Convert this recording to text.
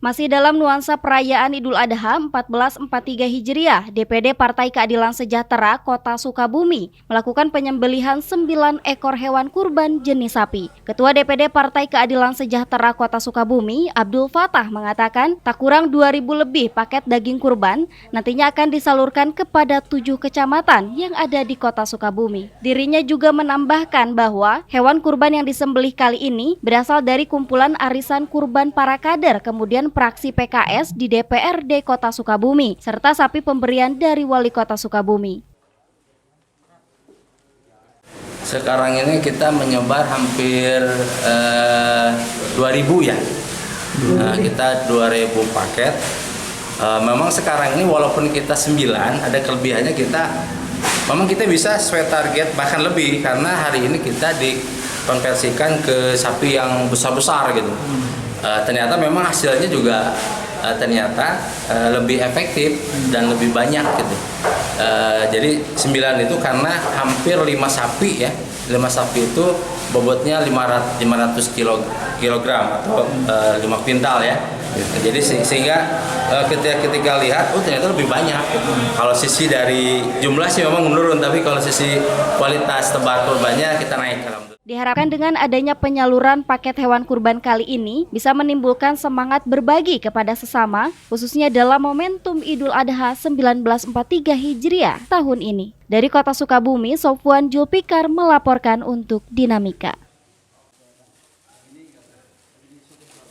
Masih dalam nuansa perayaan Idul Adha 1443 Hijriah, DPD Partai Keadilan Sejahtera Kota Sukabumi melakukan penyembelihan 9 ekor hewan kurban jenis sapi. Ketua DPD Partai Keadilan Sejahtera Kota Sukabumi, Abdul Fatah, mengatakan tak kurang 2.000 lebih paket daging kurban nantinya akan disalurkan kepada 7 kecamatan yang ada di Kota Sukabumi. Dirinya juga menambahkan bahwa hewan kurban yang disembelih kali ini berasal dari kumpulan arisan kurban para kader, kemudian praksi PKS di DPRD Kota Sukabumi, serta sapi pemberian dari Wali Kota Sukabumi. Sekarang ini kita menyebar hampir 2.000 ya. Kita 2.000 paket. Memang sekarang ini walaupun kita 9, ada kelebihannya memang kita bisa sesuai target bahkan lebih, karena hari ini kita dikonversikan ke sapi yang besar-besar gitu. Ternyata memang hasilnya juga lebih efektif dan lebih banyak gitu. Jadi 9 itu karena hampir 5 sapi ya. 5 sapi itu bobotnya 500 kilogram atau 5 kuintal ya. Jadi sehingga ketika lihat, ternyata lebih banyak. Kalau sisi dari jumlah sih memang menurun, tapi kalau sisi kualitas tebar kurbannya kita naik. Diharapkan dengan adanya penyaluran paket hewan kurban kali ini bisa menimbulkan semangat berbagi kepada sesama, khususnya dalam momentum Idul Adha 1943 Hijriah tahun ini. Dari Kota Sukabumi, Sofwan Julpikar melaporkan untuk Dinamika.